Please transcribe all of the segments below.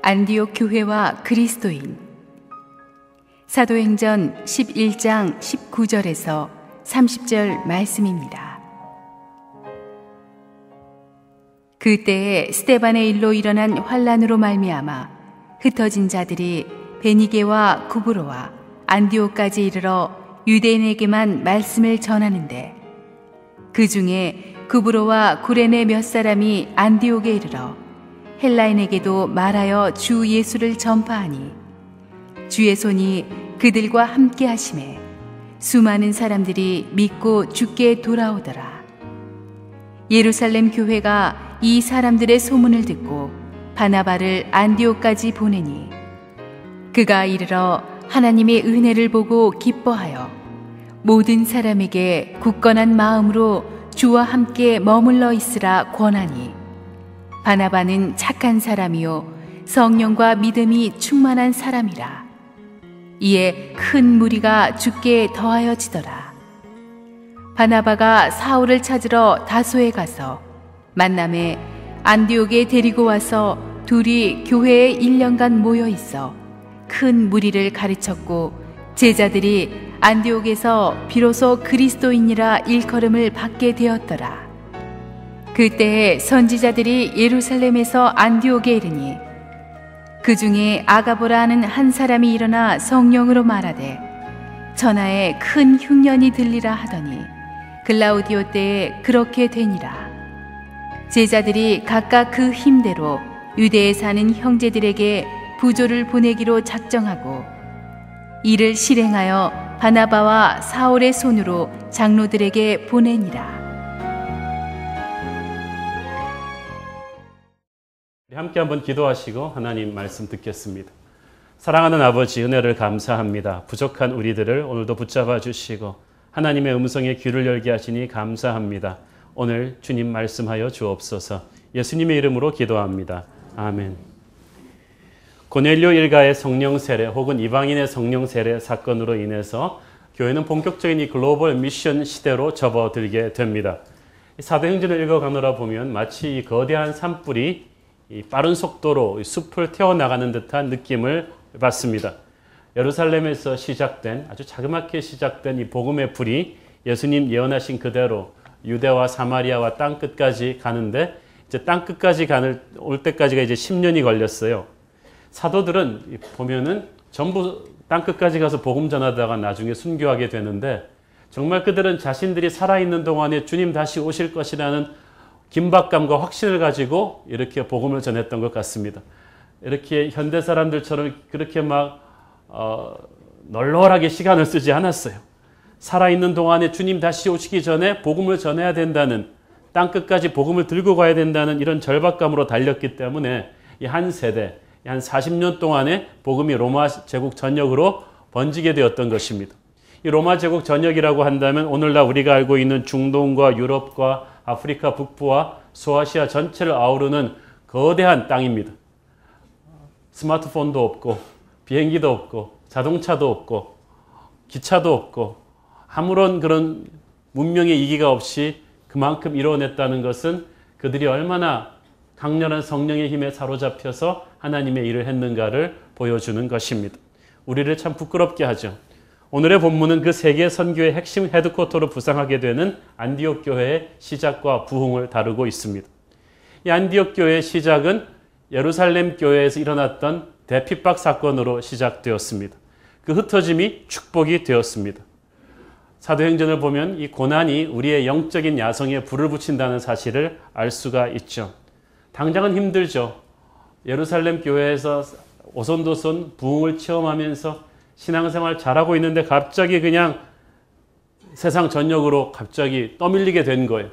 안디옥 교회와 그리스도인. 사도행전 11장 19절에서 30절 말씀입니다. 그때에 스데반의 일로 일어난 환란으로 말미암아 흩어진 자들이 베니게와 구브로와 안디옥까지 이르러 유대인에게만 말씀을 전하는데, 그 중에 구브로와 구레네 몇 사람이 안디옥에 이르러 헬라인에게도 말하여 주 예수를 전파하니, 주의 손이 그들과 함께 하심에 수많은 사람들이 믿고 주께 돌아오더라. 예루살렘 교회가 이 사람들의 소문을 듣고 바나바를 안디옥까지 보내니, 그가 이르러 하나님의 은혜를 보고 기뻐하여 모든 사람에게 굳건한 마음으로 주와 함께 머물러 있으라 권하니, 바나바는 착한 사람이요 성령과 믿음이 충만한 사람이라. 이에 큰 무리가 주께 더하여지더라. 바나바가 사울을 찾으러 다소에 가서 만남에 안디옥에 데리고 와서 둘이 교회에 1년간 모여 있어 큰 무리를 가르쳤고, 제자들이 안디옥에서 비로소 그리스도인이라 일컬음을 받게 되었더라. 그때에 선지자들이 예루살렘에서 안디옥에 이르니, 그 중에 아가보라 하는 한 사람이 일어나 성령으로 말하되 천하에 큰 흉년이 들리라 하더니, 글라우디오 때에 그렇게 되니라. 제자들이 각각 그 힘대로 유대에 사는 형제들에게 부조를 보내기로 작정하고, 이를 실행하여 바나바와 사울의 손으로 장로들에게 보내니라. 함께 한번 기도하시고 하나님 말씀 듣겠습니다. 사랑하는 아버지, 은혜를 감사합니다. 부족한 우리들을 오늘도 붙잡아 주시고 하나님의 음성에 귀를 열게 하시니 감사합니다. 오늘 주님 말씀하여 주옵소서. 예수님의 이름으로 기도합니다. 아멘. 고넬료 일가의 성령 세례 혹은 이방인의 성령 세례 사건으로 인해서 교회는 본격적인 이 글로벌 미션 시대로 접어들게 됩니다. 사도행전을 읽어가느라 보면 마치 이 거대한 산불이 이 빠른 속도로 숲을 태워나가는 듯한 느낌을 받습니다. 예루살렘에서 시작된, 아주 자그맣게 시작된 이 복음의 불이 예수님 예언하신 그대로 유대와 사마리아와 땅끝까지 가는데, 이제 땅끝까지 올 때까지가 이제 10년이 걸렸어요. 사도들은 보면은 전부 땅끝까지 가서 복음 전하다가 나중에 순교하게 되는데, 정말 그들은 자신들이 살아있는 동안에 주님 다시 오실 것이라는 긴박감과 확신을 가지고 이렇게 복음을 전했던 것 같습니다. 이렇게 현대 사람들처럼 그렇게 막 널널하게 시간을 쓰지 않았어요. 살아있는 동안에 주님 다시 오시기 전에 복음을 전해야 된다는, 땅끝까지 복음을 들고 가야 된다는 이런 절박감으로 달렸기 때문에 이 한 세대, 한 40년 동안에 복음이 로마 제국 전역으로 번지게 되었던 것입니다. 이 로마 제국 전역이라고 한다면 오늘날 우리가 알고 있는 중동과 유럽과 아프리카 북부와 소아시아 전체를 아우르는 거대한 땅입니다. 스마트폰도 없고 비행기도 없고 자동차도 없고 기차도 없고 아무런 그런 문명의 이기가 없이 그만큼 이뤄냈다는 것은 그들이 얼마나 강렬한 성령의 힘에 사로잡혀서 하나님의 일을 했는가를 보여주는 것입니다. 우리를 참 부끄럽게 하죠. 오늘의 본문은 그 세계 선교의 핵심 헤드쿼터로 부상하게 되는 안디옥 교회의 시작과 부흥을 다루고 있습니다. 이 안디옥 교회의 시작은 예루살렘 교회에서 일어났던 대핍박 사건으로 시작되었습니다. 그 흩어짐이 축복이 되었습니다. 사도행전을 보면 이 고난이 우리의 영적인 야성에 불을 붙인다는 사실을 알 수가 있죠. 당장은 힘들죠. 예루살렘 교회에서 오손도손 부흥을 체험하면서 신앙생활 잘하고 있는데 갑자기 그냥 세상 전역으로 갑자기 떠밀리게 된 거예요.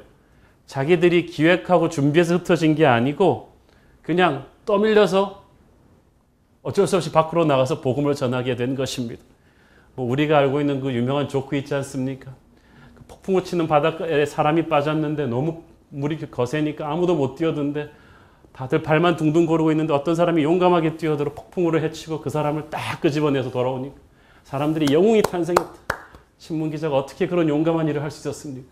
자기들이 기획하고 준비해서 흩어진 게 아니고 그냥 떠밀려서 어쩔 수 없이 밖으로 나가서 복음을 전하게 된 것입니다. 우리가 알고 있는 그 유명한 조크 있지 않습니까? 그 폭풍우 치는 바닷가에 사람이 빠졌는데 너무 물이 거세니까 아무도 못 뛰어든데 다들 발만 둥둥 거리고 있는데 어떤 사람이 용감하게 뛰어들어 폭풍우를 헤치고 그 사람을 딱 끄집어내서 돌아오니까 사람들이 영웅이 탄생했다. 신문기자가 어떻게 그런 용감한 일을 할 수 있었습니까?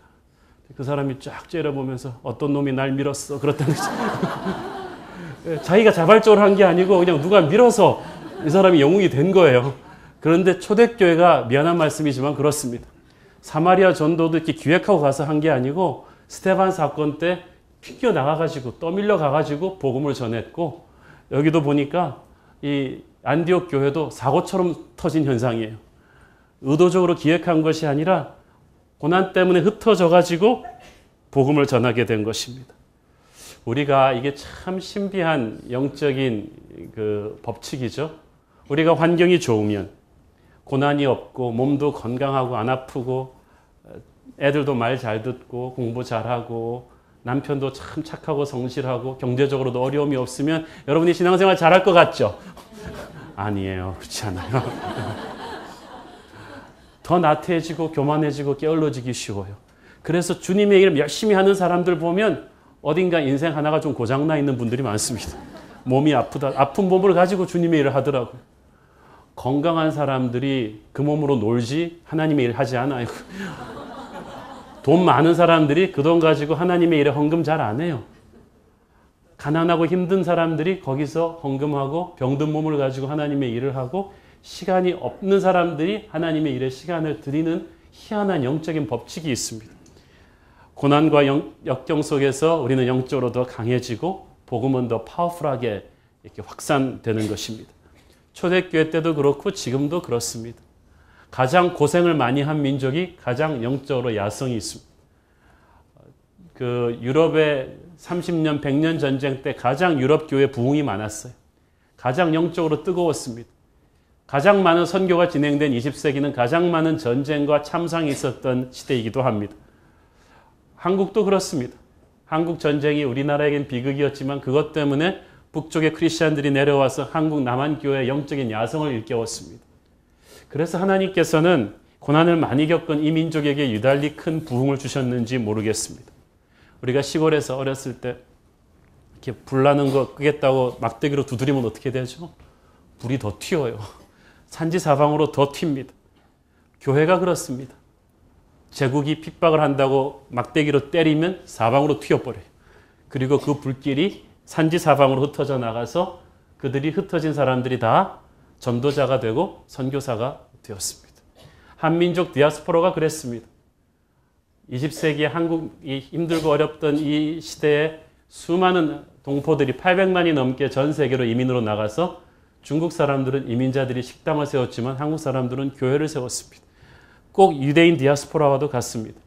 그 사람이 쫙 째려보면서 어떤 놈이 날 밀었어. 그렇다는 거죠. 자기가 자발적으로 한 게 아니고 그냥 누가 밀어서 이 사람이 영웅이 된 거예요. 그런데 초대교회가 미안한 말씀이지만 그렇습니다. 사마리아 전도도 이렇게 기획하고 가서 한 게 아니고 스데반 사건 때 튀겨 나가가지고 떠밀려 가가지고 복음을 전했고, 여기도 보니까 이 안디옥 교회도 사고처럼 터진 현상이에요. 의도적으로 기획한 것이 아니라 고난 때문에 흩어져가지고 복음을 전하게 된 것입니다. 우리가 이게 참 신비한 영적인 그 법칙이죠. 우리가 환경이 좋으면, 고난이 없고 몸도 건강하고 안 아프고 애들도 말 잘 듣고 공부 잘하고 남편도 참 착하고 성실하고 경제적으로도 어려움이 없으면 여러분이 신앙생활 잘할 것 같죠? 아니에요. 그렇지 않아요. 더 나태해지고 교만해지고 게을러지기 쉬워요. 그래서 주님의 일 열심히 하는 사람들 보면 어딘가 인생 하나가 좀 고장나 있는 분들이 많습니다. 몸이 아프다. 아픈 몸을 가지고 주님의 일을 하더라고요. 건강한 사람들이 그 몸으로 놀지 하나님의 일을 하지 않아요. 돈 많은 사람들이 그 돈 가지고 하나님의 일에 헌금 잘 안 해요. 가난하고 힘든 사람들이 거기서 헌금하고 병든 몸을 가지고 하나님의 일을 하고, 시간이 없는 사람들이 하나님의 일에 시간을 드리는 희한한 영적인 법칙이 있습니다. 고난과 역경 속에서 우리는 영적으로 더 강해지고 복음은 더 파워풀하게 이렇게 확산되는 것입니다. 초대교회 때도 그렇고 지금도 그렇습니다. 가장 고생을 많이 한 민족이 가장 영적으로 야성이 있습니다. 그 유럽의 30년, 100년 전쟁 때 가장 유럽 교회 부흥이 많았어요. 가장 영적으로 뜨거웠습니다. 가장 많은 선교가 진행된 20세기는 가장 많은 전쟁과 참상이 있었던 시대이기도 합니다. 한국도 그렇습니다. 한국 전쟁이 우리나라에겐 비극이었지만 그것 때문에 북쪽의 크리스찬들이 내려와서 한국 남한교회의 영적인 야성을 일깨웠습니다. 그래서 하나님께서는 고난을 많이 겪은 이 민족에게 유달리 큰 부흥을 주셨는지 모르겠습니다. 우리가 시골에서 어렸을 때 이렇게 불 나는 거 끄겠다고 막대기로 두드리면 어떻게 되죠? 불이 더 튀어요. 산지사방으로 더 튑니다. 교회가 그렇습니다. 제국이 핍박을 한다고 막대기로 때리면 사방으로 튀어버려요. 그리고 그 불길이 산지사방으로 흩어져 나가서 그들이 흩어진 사람들이 다 전도자가 되고 선교사가 되었습니다. 한민족 디아스포라가 그랬습니다. 20세기에 한국이 힘들고 어렵던 이 시대에 수많은 동포들이 800만이 넘게 전 세계로 이민으로 나가서 중국 사람들은 이민자들이 식당을 세웠지만 한국 사람들은 교회를 세웠습니다. 꼭 유대인 디아스포라와도 같습니다.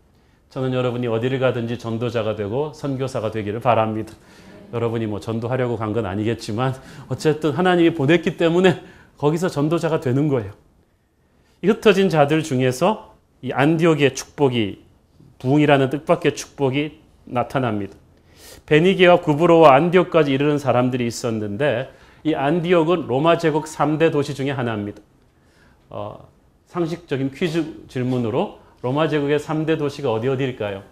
저는 여러분이 어디를 가든지 전도자가 되고 선교사가 되기를 바랍니다. 여러분이 뭐 전도하려고 간 건 아니겠지만 어쨌든 하나님이 보냈기 때문에 거기서 전도자가 되는 거예요. 이 흩어진 자들 중에서 이 안디옥의 축복이, 부흥이라는 뜻밖의 축복이 나타납니다. 베니게와 구브로와 안디옥까지 이르는 사람들이 있었는데 이 안디옥은 로마 제국 3대 도시 중에 하나입니다. 상식적인 퀴즈 질문으로 로마 제국의 3대 도시가 어디일까요?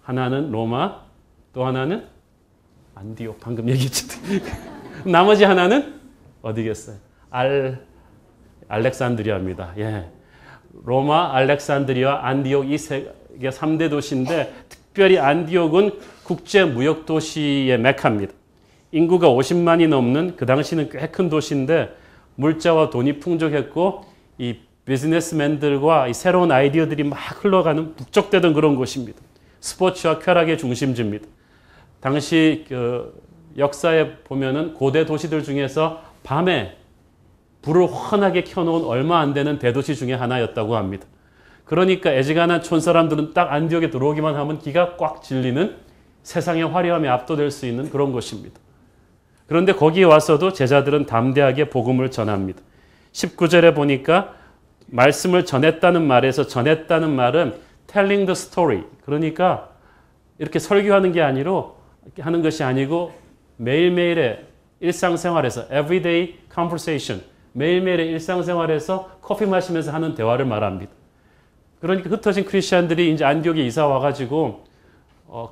하나는 로마, 또 하나는 안디옥, 방금 얘기했죠. 나머지 하나는 어디겠어요? 알렉산드리아입니다. 예. 로마, 알렉산드리아, 안디옥 이 세 개 3대 도시인데 특별히 안디옥은 국제 무역 도시의 메카입니다. 인구가 50만이 넘는 그 당시는 꽤 큰 도시인데 물자와 돈이 풍족했고 이 비즈니스맨들과 이 새로운 아이디어들이 막 흘러가는 북적대던 그런 곳입니다. 스포츠와 쾌락의 중심지입니다. 당시 그 역사에 보면은 고대 도시들 중에서 밤에 불을 환하게 켜놓은 얼마 안 되는 대도시 중에 하나였다고 합니다. 그러니까 애지간한 촌사람들은 딱 안디옥에 들어오기만 하면 기가 꽉 질리는, 세상의 화려함에 압도될 수 있는 그런 곳입니다. 그런데 거기에 와서도 제자들은 담대하게 복음을 전합니다. 19절에 보니까 말씀을 전했다는 말에서 전했다는 말은 telling the story, 그러니까 이렇게 설교하는 게 하는 것이 아니고 매일매일의 일상생활에서 everyday conversation, 매일매일의 일상생활에서 커피 마시면서 하는 대화를 말합니다. 그러니까 흩어진 크리스찬들이 이제 안디옥에 이사 와가지고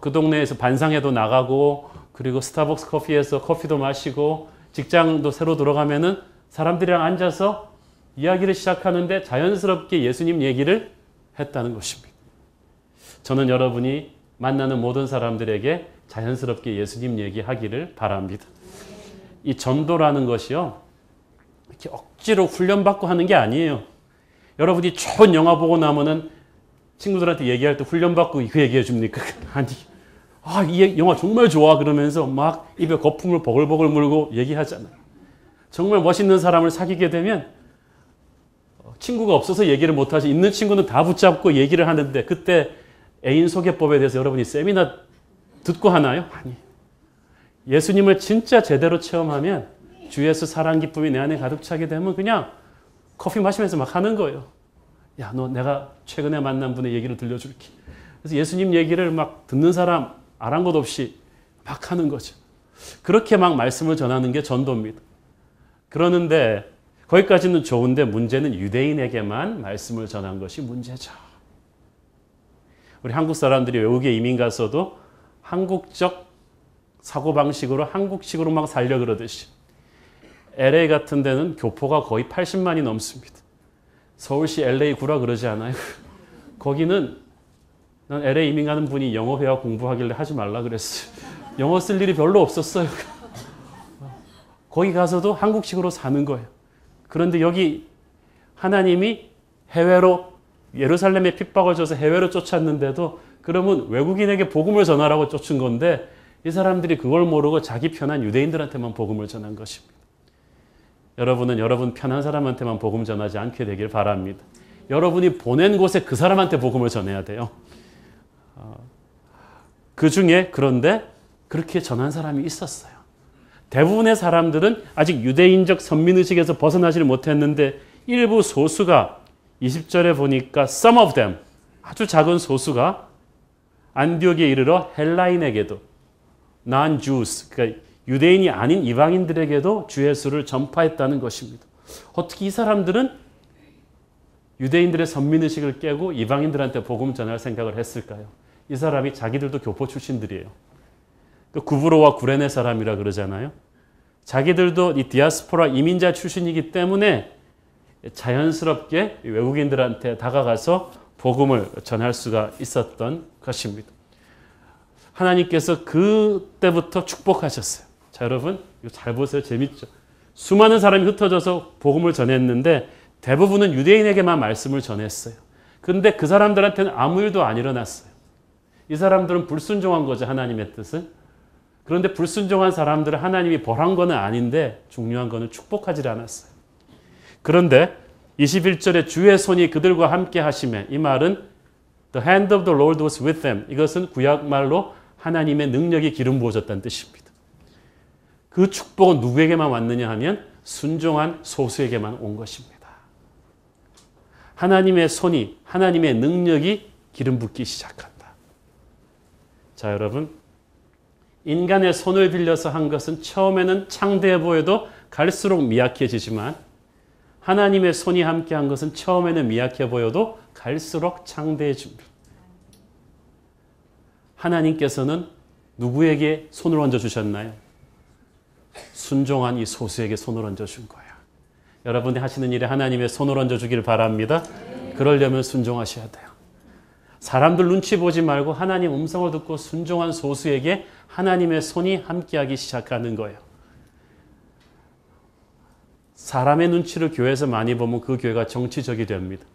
그 동네에서 반상회도 나가고 그리고 스타벅스 커피에서 커피도 마시고 직장도 새로 들어가면은 사람들이랑 앉아서 이야기를 시작하는데 자연스럽게 예수님 얘기를 했다는 것입니다. 저는 여러분이 만나는 모든 사람들에게 자연스럽게 예수님 얘기하기를 바랍니다. 이 전도라는 것이요, 이렇게 억지로 훈련받고 하는 게 아니에요. 여러분이 좋은 영화 보고 나면은 친구들한테 얘기할 때 훈련받고 그 얘기해 줍니까? 아니, 이 영화 정말 좋아 그러면서 막 입에 거품을 버글버글 물고 얘기하잖아요. 정말 멋있는 사람을 사귀게 되면 친구가 없어서 얘기를 못하지, 있는 친구는 다 붙잡고 얘기를 하는데, 그때 애인 소개법에 대해서 여러분이 세미나 듣고 하나요? 아니. 예수님을 진짜 제대로 체험하면 주 예수 사랑 기쁨이 내 안에 가득 차게 되면 그냥 커피 마시면서 막 하는 거예요. 야, 너 내가 최근에 만난 분의 얘기를 들려줄게. 그래서 예수님 얘기를 막 듣는 사람 아랑곳 없이 막 하는 거죠. 그렇게 막 말씀을 전하는 게 전도입니다. 그러는데 거기까지는 좋은데 문제는 유대인에게만 말씀을 전한 것이 문제죠. 우리 한국 사람들이 외국에 이민 가서도 한국적 사고방식으로 한국식으로 막 살려 그러듯이 LA 같은 데는 교포가 거의 80만이 넘습니다. 서울시 LA 구라 그러지 않아요? 거기는 난 LA 이민 가는 분이 영어 회화 공부하길래 하지 말라 그랬어요. 영어 쓸 일이 별로 없었어요. 거기 가서도 한국식으로 사는 거예요. 그런데 여기 하나님이 해외로 예루살렘에 핍박을 줘서 해외로 쫓았는데도 그러면 외국인에게 복음을 전하라고 쫓은 건데 이 사람들이 그걸 모르고 자기 편한 유대인들한테만 복음을 전한 것입니다. 여러분은 여러분 편한 사람한테만 복음 전하지 않게 되길 바랍니다. 여러분이 보낸 곳에 그 사람한테 복음을 전해야 돼요. 그 중에 그런데 그렇게 전한 사람이 있었어요. 대부분의 사람들은 아직 유대인적 선민의식에서 벗어나지를 못했는데 일부 소수가 20절에 보니까 some of them, 아주 작은 소수가 안디옥에 이르러 헬라인에게도 non-Jews, 그러니까 유대인이 아닌 이방인들에게도 주 예수를 전파했다는 것입니다. 어떻게 이 사람들은 유대인들의 선민의식을 깨고 이방인들한테 복음 전할 생각을 했을까요? 이 사람이 자기들도 교포 출신들이에요. 구브로와 구레네 사람이라 그러잖아요. 자기들도 이 디아스포라 이민자 출신이기 때문에 자연스럽게 외국인들한테 다가가서 복음을 전할 수가 있었던 것입니다. 하나님께서 그때부터 축복하셨어요. 자, 여러분 이거 잘 보세요. 재밌죠? 수많은 사람이 흩어져서 복음을 전했는데 대부분은 유대인에게만 말씀을 전했어요. 그런데 그 사람들한테는 아무 일도 안 일어났어요. 이 사람들은 불순종한 거죠. 하나님의 뜻을. 그런데 불순종한 사람들을 하나님이 벌한 건 아닌데 중요한 것은 축복하지 않았어요. 그런데 21절에 주의 손이 그들과 함께 하시매, 이 말은 The hand of the Lord was with them. 이것은 구약말로 하나님의 능력이 기름 부어졌다는 뜻입니다. 그 축복은 누구에게만 왔느냐 하면 순종한 소수에게만 온 것입니다. 하나님의 손이, 하나님의 능력이 기름 붓기 시작한다. 자, 여러분, 인간의 손을 빌려서 한 것은 처음에는 창대해 보여도 갈수록 미약해지지만 하나님의 손이 함께한 것은 처음에는 미약해 보여도 갈수록 창대해집니다. 하나님께서는 누구에게 손을 얹어주셨나요? 순종한 이 소수에게 손을 얹어준 거예요. 여러분이 하시는 일에 하나님의 손을 얹어주기를 바랍니다. 그러려면 순종하셔야 돼요. 사람들 눈치 보지 말고 하나님 음성을 듣고 순종한 소수에게 하나님의 손이 함께하기 시작하는 거예요. 사람의 눈치를 교회에서 많이 보면 그 교회가 정치적이 됩니다.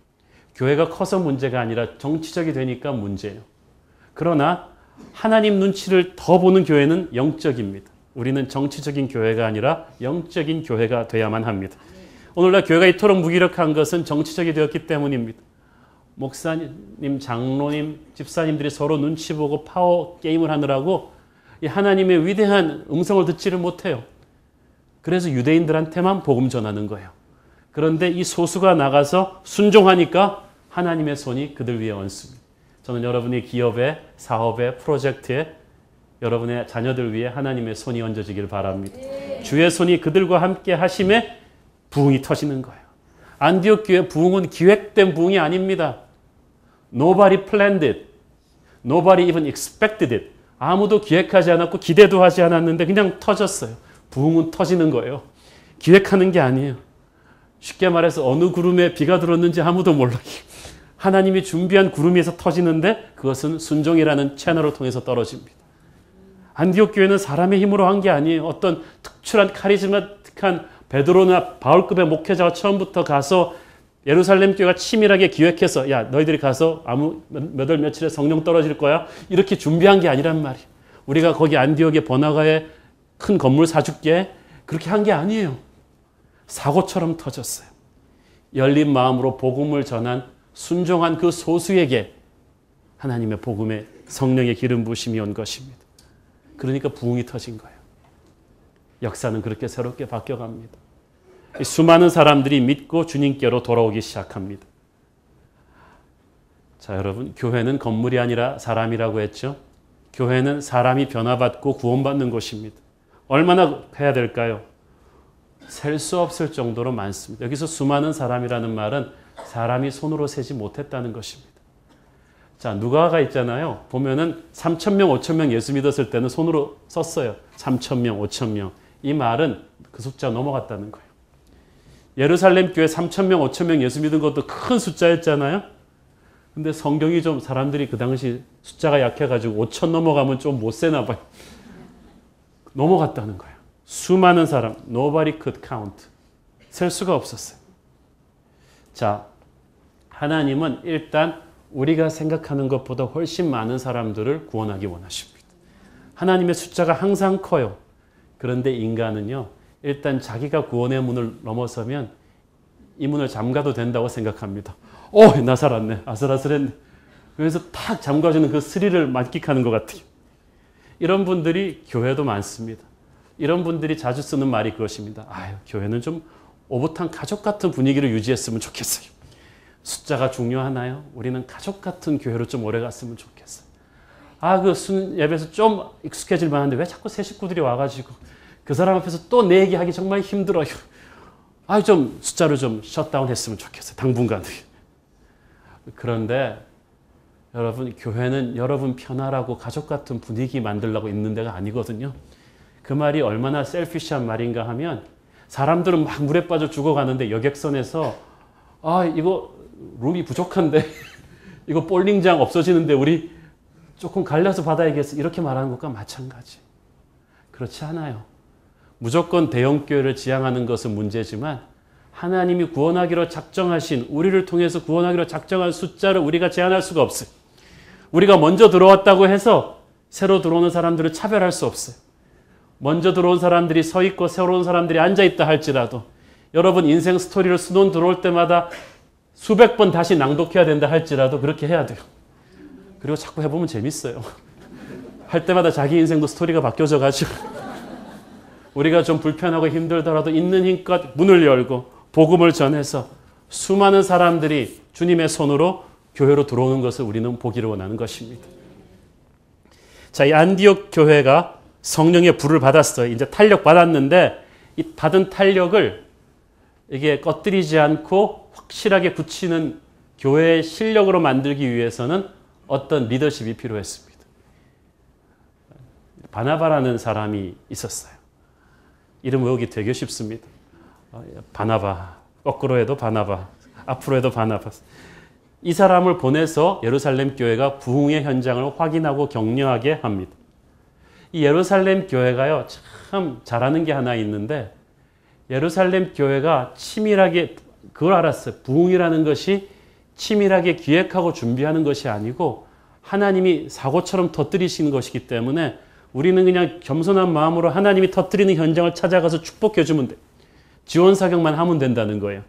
교회가 커서 문제가 아니라 정치적이 되니까 문제예요. 그러나 하나님 눈치를 더 보는 교회는 영적입니다. 우리는 정치적인 교회가 아니라 영적인 교회가 돼야만 합니다. 오늘날 교회가 이토록 무기력한 것은 정치적이 되었기 때문입니다. 목사님, 장로님, 집사님들이 서로 눈치 보고 파워 게임을 하느라고 이 하나님의 위대한 음성을 듣지를 못해요. 그래서 유대인들한테만 복음 전하는 거예요. 그런데 이 소수가 나가서 순종하니까 하나님의 손이 그들 위에 얹습니다. 저는 여러분의 기업에, 사업에, 프로젝트에 여러분의 자녀들 위해 하나님의 손이 얹어지길 바랍니다. 주의 손이 그들과 함께 하심에 부흥이 터지는 거예요. 안디옥 교회 부흥은 기획된 부흥이 아닙니다. Nobody planned it. Nobody even expected it. 아무도 기획하지 않았고 기대도 하지 않았는데 그냥 터졌어요. 부흥은 터지는 거예요. 기획하는 게 아니에요. 쉽게 말해서 어느 구름에 비가 들었는지 아무도 몰라요. 하나님이 준비한 구름에서 터지는데 그것은 순종이라는 채널을 통해서 떨어집니다. 안디옥 교회는 사람의 힘으로 한 게 아니에요. 어떤 특출한 카리스마틱한 베드로나 바울급의 목회자가 처음부터 가서 예루살렘 교회가 치밀하게 기획해서 야 너희들이 가서 몇 월 며칠에 성령 떨어질 거야. 이렇게 준비한 게 아니란 말이에요. 우리가 거기 안디옥의 번화가에 큰 건물 사줄게. 그렇게 한 게 아니에요. 사고처럼 터졌어요. 열린 마음으로 복음을 전한 순종한 그 소수에게 하나님의 복음의 성령의 기름 부으심이 온 것입니다. 그러니까 부흥이 터진 거예요. 역사는 그렇게 새롭게 바뀌어갑니다. 수많은 사람들이 믿고 주님께로 돌아오기 시작합니다. 자, 여러분, 교회는 건물이 아니라 사람이라고 했죠. 교회는 사람이 변화받고 구원받는 곳입니다. 얼마나 해야 될까요? 셀 수 없을 정도로 많습니다. 여기서 수많은 사람이라는 말은 사람이 손으로 세지 못했다는 것입니다. 자, 누가가 있잖아요. 보면은 3,000명, 5,000명 예수 믿었을 때는 손으로 썼어요. 3,000명, 5,000명. 이 말은 그 숫자 넘어갔다는 거예요. 예루살렘 교회 3,000명, 5,000명 예수 믿은 것도 큰 숫자였잖아요. 근데 성경이 좀 사람들이 그 당시 숫자가 약해가지고 5,000 넘어가면 좀 못 세나 봐요. 넘어갔다는 거예요. 수많은 사람, nobody could count. 셀 수가 없었어요. 자, 하나님은 일단 우리가 생각하는 것보다 훨씬 많은 사람들을 구원하기 원하십니다. 하나님의 숫자가 항상 커요. 그런데 인간은요, 일단 자기가 구원의 문을 넘어서면 이 문을 잠가도 된다고 생각합니다. 나 살았네. 아슬아슬했네. 그래서 탁 잠가주는 그 스릴을 만끽하는 것 같아요. 이런 분들이 교회도 많습니다. 이런 분들이 자주 쓰는 말이 그것입니다. 교회는 좀 오붓한 가족 같은 분위기를 유지했으면 좋겠어요. 숫자가 중요하나요? 우리는 가족 같은 교회로 좀 오래 갔으면 좋겠어요. 그 예배에서 좀 익숙해질 만한데 왜 자꾸 새 식구들이 와가지고 그 사람 앞에서 또 내 얘기하기 정말 힘들어요. 좀 숫자를 좀 셧다운 했으면 좋겠어요. 당분간. 그런데 여러분, 교회는 여러분 편하라고 가족 같은 분위기 만들려고 있는 데가 아니거든요. 그 말이 얼마나 셀피시한 말인가 하면 사람들은 막 물에 빠져 죽어가는데 여객선에서 이거 룸이 부족한데 이거 볼링장 없어지는데 우리 조금 갈려서 받아야겠어. 이렇게 말하는 것과 마찬가지. 그렇지 않아요. 무조건 대형교회를 지향하는 것은 문제지만 하나님이 구원하기로 작정하신, 우리를 통해서 구원하기로 작정한 숫자를 우리가 제한할 수가 없어요. 우리가 먼저 들어왔다고 해서 새로 들어오는 사람들을 차별할 수 없어요. 먼저 들어온 사람들이 서 있고 새로운 사람들이 앉아 있다 할지라도 여러분 인생 스토리를 수놓 들어올 때마다 수백 번 다시 낭독해야 된다 할지라도 그렇게 해야 돼요. 그리고 자꾸 해보면 재밌어요. 할 때마다 자기 인생도 스토리가 바뀌어져 가지고 우리가 좀 불편하고 힘들더라도 있는 힘껏 문을 열고 복음을 전해서 수많은 사람들이 주님의 손으로 교회로 들어오는 것을 우리는 보기를 원하는 것입니다. 자, 이 안디옥 교회가 성령의 불을 받았어요. 이제 탄력 받았는데 이 받은 탄력을 이게 꺼뜨리지 않고 확실하게 굳히는 교회의 실력으로 만들기 위해서는 어떤 리더십이 필요했습니다. 바나바라는 사람이 있었어요. 이름 외우기 되게 쉽습니다. 바나바, 거꾸로 해도 바나바, 앞으로 해도 바나바. 이 사람을 보내서 예루살렘 교회가 부흥의 현장을 확인하고 격려하게 합니다. 이 예루살렘 교회가요, 참 잘하는 게 하나 있는데 예루살렘 교회가 치밀하게 그걸 알았어요. 부흥이라는 것이 치밀하게 기획하고 준비하는 것이 아니고 하나님이 사고처럼 터뜨리시는 것이기 때문에 우리는 그냥 겸손한 마음으로 하나님이 터뜨리는 현장을 찾아가서 축복해 주면 돼. 지원 사격만 하면 된다는 거예요.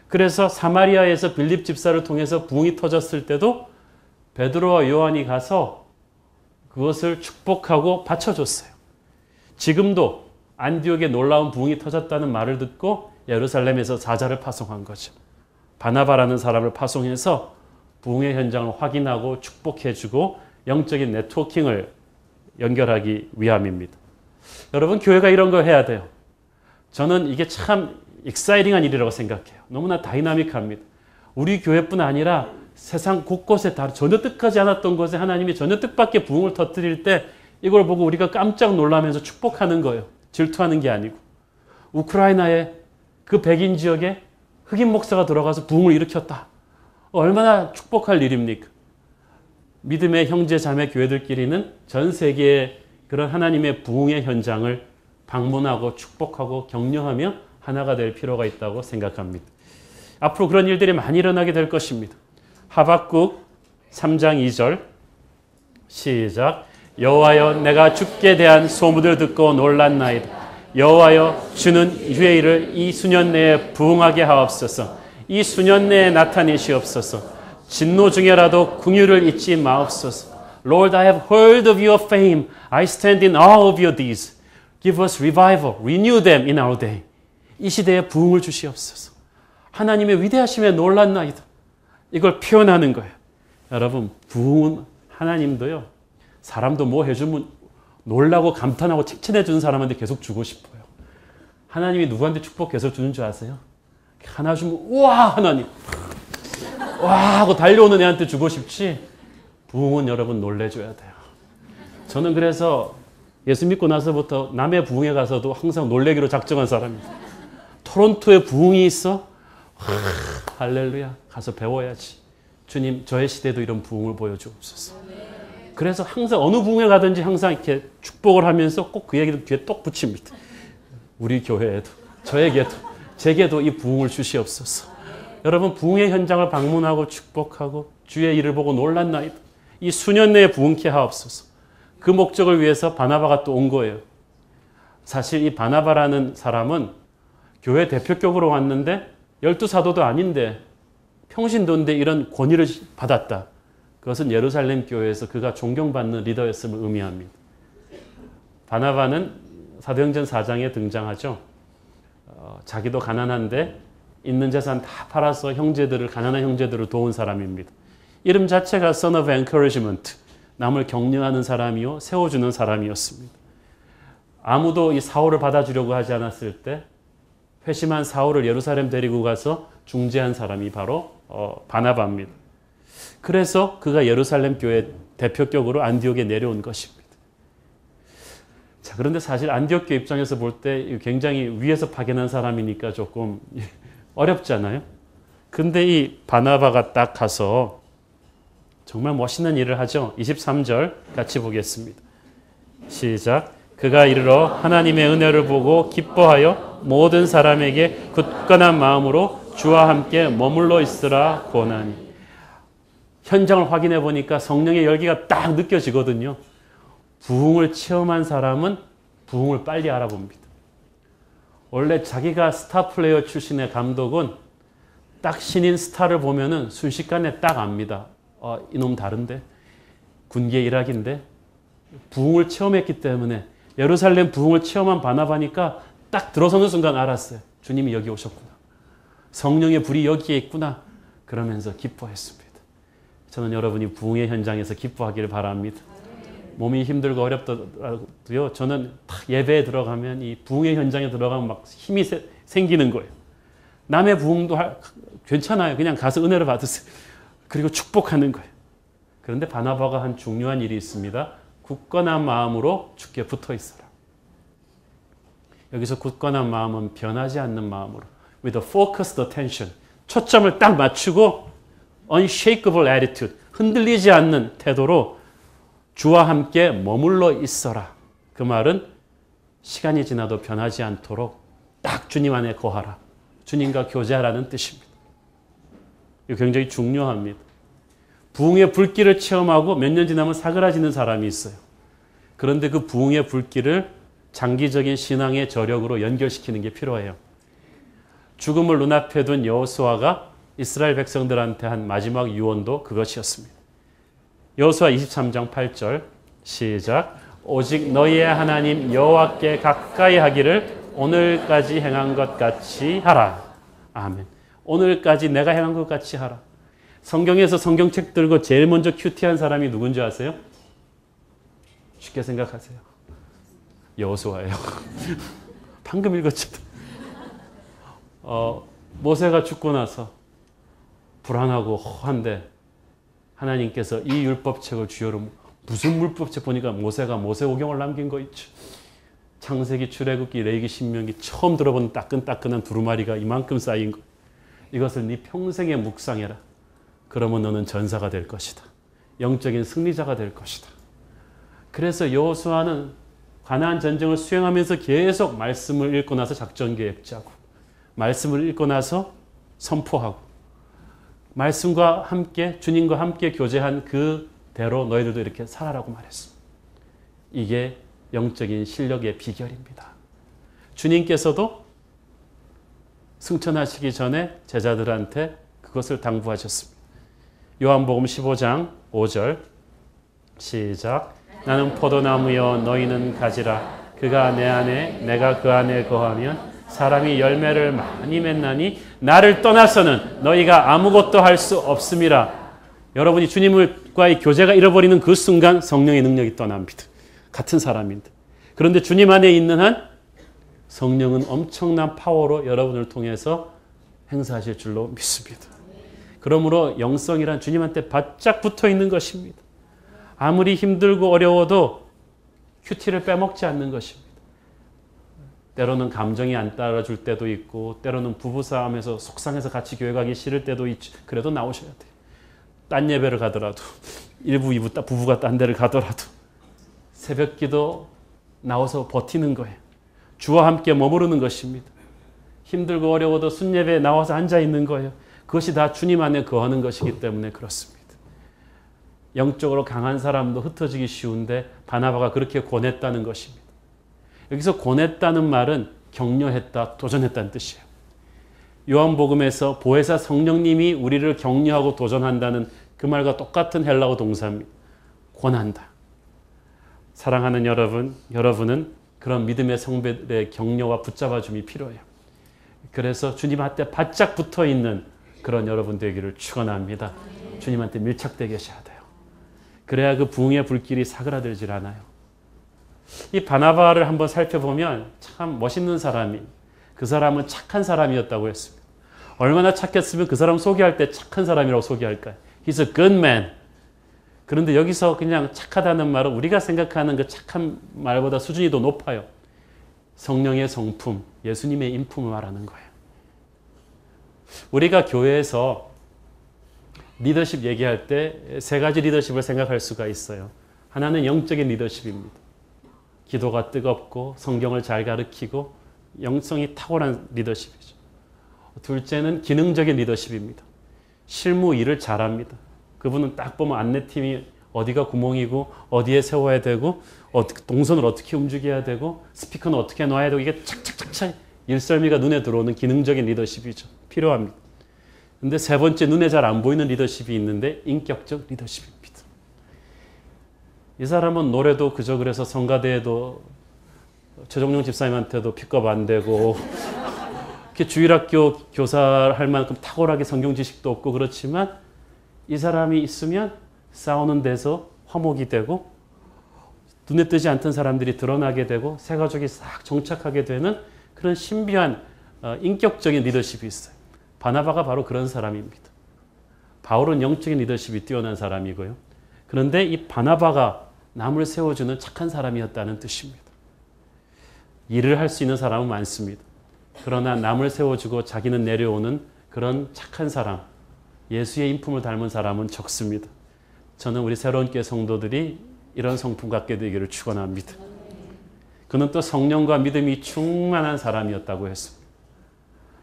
그래서 사마리아에서 빌립 집사를 통해서 부흥이 터졌을 때도 베드로와 요한이 가서 그것을 축복하고 바쳐줬어요. 지금도 안디옥에 놀라운 부흥이 터졌다는 말을 듣고 예루살렘에서 사자를 파송한 거죠. 바나바라는 사람을 파송해서 부흥의 현장을 확인하고 축복해주고 영적인 네트워킹을 연결하기 위함입니다. 여러분, 교회가 이런 거 해야 돼요. 저는 이게 참 익사이팅한 일이라고 생각해요. 너무나 다이나믹합니다. 우리 교회뿐 아니라 세상 곳곳에 다 전혀 뜻하지 않았던 곳에 하나님이 전혀 뜻밖의 부흥을 터뜨릴 때 이걸 보고 우리가 깜짝 놀라면서 축복하는 거예요. 질투하는 게 아니고. 우크라이나의 그 백인 지역에 흑인 목사가 들어가서 부흥을 일으켰다. 얼마나 축복할 일입니까? 믿음의 형제 자매 교회들끼리는 전 세계의 그런 하나님의 부흥의 현장을 방문하고 축복하고 격려하며 하나가 될 필요가 있다고 생각합니다. 앞으로 그런 일들이 많이 일어나게 될 것입니다. 하박국 3장 2절 시작. 여호와여 내가 주께 대한 소문을 듣고 놀랐나이다. 여호와여 주는 유해일을 이 수년 내에 부흥하게 하옵소서. 이 수년 내에 나타내시옵소서. 진노 중에라도 긍휼을 잊지 마옵소서. Lord, I have heard of your fame. I stand in awe of your deeds. Give us revival. Renew them in our day. 이 시대에 부흥을 주시옵소서. 하나님의 위대하심에 놀랐나이다. 이걸 표현하는 거예요. 여러분, 부흥은 하나님도요. 사람도 뭐 해주면 놀라고 감탄하고 칭찬해 주는 사람한테 계속 주고 싶어요. 하나님이 누구한테 축복 계속 주는 줄 아세요? 하나 주면 우와 하나님 와 하고 달려오는 애한테 주고 싶지 부흥은 여러분 놀래줘야 돼요. 저는 그래서 예수 믿고 나서부터 남의 부흥에 가서도 항상 놀래기로 작정한 사람입니다. 토론토에 부흥이 있어? 할렐루야 가서 배워야지. 주님 저의 시대도 이런 부흥을 보여주옵소서. 그래서 항상 어느 부흥에 가든지 항상 이렇게 축복을 하면서 꼭 그 얘기도 귀에 똑 붙입니다. 우리 교회에도 저에게도 제게도 이 부흥을 주시옵소서. 여러분 부흥의 현장을 방문하고 축복하고 주의 일을 보고 놀랐나이다. 이 수년 내에 부흥케 하옵소서. 그 목적을 위해서 바나바가 또 온 거예요. 사실 이 바나바라는 사람은 교회 대표격으로 왔는데 12사도도 아닌데 평신도인데 이런 권위를 받았다. 그것은 예루살렘 교회에서 그가 존경받는 리더였음을 의미합니다. 바나바는 사도행전 4장에 등장하죠. 자기도 가난한데 있는 재산 다 팔아서 가난한 형제들을 도운 사람입니다. 이름 자체가 Son of Encouragement, 남을 격려하는 사람이요 세워주는 사람이었습니다. 아무도 이 사울을 받아주려고 하지 않았을 때 회심한 사울을 예루살렘 데리고 가서 중재한 사람이 바로 바나바입니다. 그래서 그가 예루살렘 교회 대표격으로 안디옥에 내려온 것입니다. 자, 그런데 사실 안디옥 교회 입장에서 볼 때 굉장히 위에서 파견한 사람이니까 조금 어렵잖아요. 근데 이 바나바가 딱 가서 정말 멋있는 일을 하죠. 23절 같이 보겠습니다. 시작. 그가 이르러 하나님의 은혜를 보고 기뻐하여 모든 사람에게 굳건한 마음으로 주와 함께 머물러 있으라 권하니. 현장을 확인해 보니까 성령의 열기가 딱 느껴지거든요. 부흥을 체험한 사람은 부흥을 빨리 알아봅니다. 원래 자기가 스타 플레이어 출신의 감독은 딱 신인 스타를 보면은 순식간에 딱 압니다. 이놈 다른데? 군기의 일학인데? 부흥을 체험했기 때문에 예루살렘 부흥을 체험한 바나바니까 딱 들어서는 순간 알았어요. 주님이 여기 오셨구나. 성령의 불이 여기에 있구나. 그러면서 기뻐했습니다. 저는 여러분이 부흥의 현장에서 기뻐하기를 바랍니다. 몸이 힘들고 어렵더라도요. 저는 딱 예배에 들어가면 이 부흥의 현장에 들어가면 막 힘이 생기는 거예요. 남의 부흥도 괜찮아요. 그냥 가서 은혜를 받으세요. 그리고 축복하는 거예요. 그런데 바나바가 한 중요한 일이 있습니다. 굳건한 마음으로 주께 붙어 있어라. 여기서 굳건한 마음은 변하지 않는 마음으로 with a focused attention 초점을 딱 맞추고 unshakable attitude 흔들리지 않는 태도로 주와 함께 머물러 있어라. 그 말은 시간이 지나도 변하지 않도록 딱 주님 안에 거하라. 주님과 교제하라는 뜻입니다. 이거 굉장히 중요합니다. 부흥의 불길을 체험하고 몇 년 지나면 사그라지는 사람이 있어요. 그런데 그 부흥의 불길을 장기적인 신앙의 저력으로 연결시키는 게 필요해요. 죽음을 눈앞에 둔 여호수아가 이스라엘 백성들한테 한 마지막 유언도 그것이었습니다. 여호수아 23장 8절 시작. 오직 너희의 하나님 여호와께 가까이 하기를 오늘까지 행한 것 같이 하라. 아멘. 오늘까지 내가 행한 것 같이 하라. 성경에서 성경책 들고 제일 먼저 큐티한 사람이 누군지 아세요? 쉽게 생각하세요. 여호수아예요. 방금 읽었죠. 모세가 죽고 나서 불안하고 허한데 하나님께서 이 율법책을 주여로 무슨 율법책 보니까 모세가 모세오경을 남긴 거 있죠. 창세기, 출애굽기, 레위기, 신명기 처음 들어본 따끈따끈한 두루마리가 이만큼 쌓인 거. 이것을 네 평생에 묵상해라. 그러면 너는 전사가 될 것이다. 영적인 승리자가 될 것이다. 그래서 여호수아는 가나안 전쟁을 수행하면서 계속 말씀을 읽고 나서 작전 계획 짜고, 말씀을 읽고 나서 선포하고, 말씀과 함께 주님과 함께 교제한 그대로 너희들도 이렇게 살아라고 말했습니다. 이게 영적인 실력의 비결입니다. 주님께서도 승천하시기 전에 제자들한테 그것을 당부하셨습니다. 요한복음 15장 5절 시작. 나는 포도나무여 너희는 가지라. 그가 내 안에 내가 그 안에 거하면 사람이 열매를 많이 맺나니 나를 떠나서는 너희가 아무것도 할 수 없음이라. 여러분이 주님과의 교제가 잃어버리는 그 순간 성령의 능력이 떠납니다. 같은 사람인데. 그런데 주님 안에 있는 한 성령은 엄청난 파워로 여러분을 통해서 행사하실 줄로 믿습니다. 그러므로 영성이란 주님한테 바짝 붙어 있는 것입니다. 아무리 힘들고 어려워도 큐티를 빼먹지 않는 것입니다. 때로는 감정이 안 따라줄 때도 있고, 때로는 부부싸움에서 속상해서 같이 교회 가기 싫을 때도 있죠. 그래도 나오셔야 돼요. 딴 예배를 가더라도, 1부, 2부 부부가 딴 데를 가더라도 새벽 기도 나와서 버티는 거예요. 주와 함께 머무르는 것입니다. 힘들고 어려워도 순예배에 나와서 앉아있는 거예요. 그것이 다 주님 안에 거하는 것이기 때문에 그렇습니다. 영적으로 강한 사람도 흩어지기 쉬운데 바나바가 그렇게 권했다는 것입니다. 여기서 권했다는 말은 격려했다, 도전했다는 뜻이에요. 요한복음에서 보혜사 성령님이 우리를 격려하고 도전한다는 그 말과 똑같은 헬라어 동사입니다. 권한다. 사랑하는 여러분, 여러분은 그런 믿음의 성배의 격려와 붙잡아줌이 필요해요. 그래서 주님한테 바짝 붙어있는 그런 여러분 되기를 축원합니다. 주님한테 밀착되게 계셔야 돼요. 그래야 그 부흥의 불길이 사그라들질 않아요. 이 바나바를 한번 살펴보면 참 멋있는 사람이, 그 사람은 착한 사람이었다고 했습니다. 얼마나 착했으면 그 사람 소개할 때 착한 사람이라고 소개할까요? He's a good man. 그런데 여기서 그냥 착하다는 말은 우리가 생각하는 그 착한 말보다 수준이 더 높아요. 성령의 성품, 예수님의 인품을 말하는 거예요. 우리가 교회에서 리더십 얘기할 때 세 가지 리더십을 생각할 수가 있어요. 하나는 영적인 리더십입니다. 기도가 뜨겁고 성경을 잘 가르치고 영성이 탁월한 리더십이죠. 둘째는 기능적인 리더십입니다. 실무 일을 잘합니다. 그분은 딱 보면 안내팀이 어디가 구멍이고 어디에 세워야 되고 동선을 어떻게 움직여야 되고 스피커는 어떻게 놔야 되고 이게 착착착착 일설미가 눈에 들어오는 기능적인 리더십이죠. 필요합니다. 근데 세 번째 눈에 잘 안 보이는 리더십이 있는데 인격적 리더십입니다. 이 사람은 노래도 그저 그래서 성가대에도 최종용 집사님한테도 픽업 안 되고 이렇게 주일학교 교사할 만큼 탁월하게 성경 지식도 없고 그렇지만 이 사람이 있으면 싸우는 데서 화목이 되고 눈에 뜨지 않던 사람들이 드러나게 되고 새 가족이 싹 정착하게 되는 그런 신비한 인격적인 리더십이 있어요. 바나바가 바로 그런 사람입니다. 바울은 영적인 리더십이 뛰어난 사람이고요. 그런데 이 바나바가 남을 세워주는 착한 사람이었다는 뜻입니다. 일을 할 수 있는 사람은 많습니다. 그러나 남을 세워주고 자기는 내려오는 그런 착한 사람, 예수의 인품을 닮은 사람은 적습니다. 저는 우리 새로운 교회 성도들이 이런 성품 갖게 되기를 축원합니다. 그는 또 성령과 믿음이 충만한 사람이었다고 했습니다.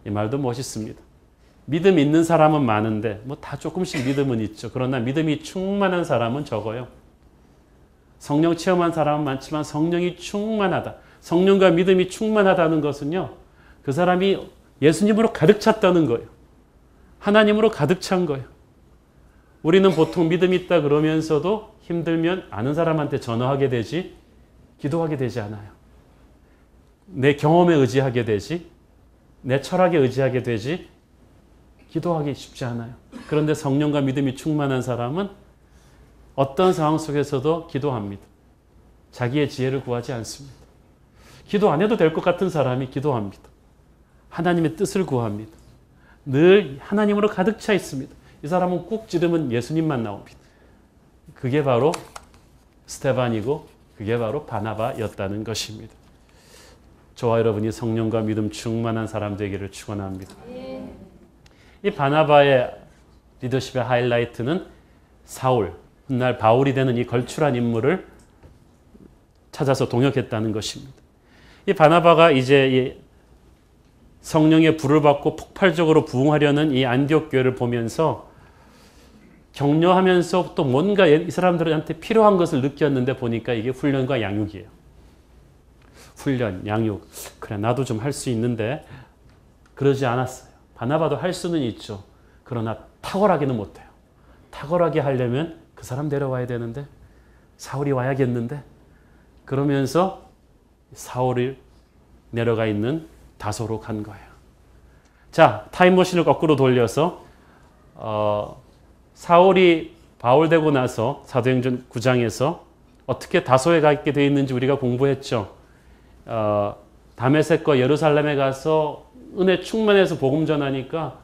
이 말도 멋있습니다. 믿음 있는 사람은 많은데 뭐 다 조금씩 믿음은 있죠. 그러나 믿음이 충만한 사람은 적어요. 성령 체험한 사람은 많지만 성령이 충만하다. 성령과 믿음이 충만하다는 것은요. 그 사람이 예수님으로 가득 찼다는 거예요. 하나님으로 가득 찬 거예요. 우리는 보통 믿음이 있다 그러면서도 힘들면 아는 사람한테 전화하게 되지 기도하게 되지 않아요. 내 경험에 의지하게 되지 내 철학에 의지하게 되지 기도하기 쉽지 않아요. 그런데 성령과 믿음이 충만한 사람은 어떤 상황 속에서도 기도합니다. 자기의 지혜를 구하지 않습니다. 기도 안 해도 될 것 같은 사람이 기도합니다. 하나님의 뜻을 구합니다. 늘 하나님으로 가득 차 있습니다. 이 사람은 꾹 찌르면 예수님만 나옵니다. 그게 바로 스테반이고 그게 바로 바나바였다는 것입니다. 저와 여러분이 성령과 믿음 충만한 사람 되기를 축원합니다. 이 바나바의 리더십의 하이라이트는 사울, 훗날 바울이 되는 이 걸출한 인물을 찾아서 동역했다는 것입니다. 이 바나바가 이제 이 성령의 불을 받고 폭발적으로 부흥하려는 이 안디옥 교회를 보면서 격려하면서 또 뭔가 이 사람들한테 필요한 것을 느꼈는데 보니까 이게 훈련과 양육이에요. 훈련, 양육. 그래, 나도 좀 할 수 있는데 그러지 않았어요. 바나바도 할 수는 있죠. 그러나 탁월하게는 못해요. 탁월하게 하려면 그 사람 데려와야 되는데 사울이 와야겠는데 그러면서 사울이 내려가 있는 다소로 간 거예요. 자, 타임머신을 거꾸로 돌려서 사울이 바울되고 나서 사도행전 9장에서 어떻게 다소에 가게 되어 있는지 우리가 공부했죠. 다메섹과 예루살렘에 가서 은혜 충만해서 복음 전하니까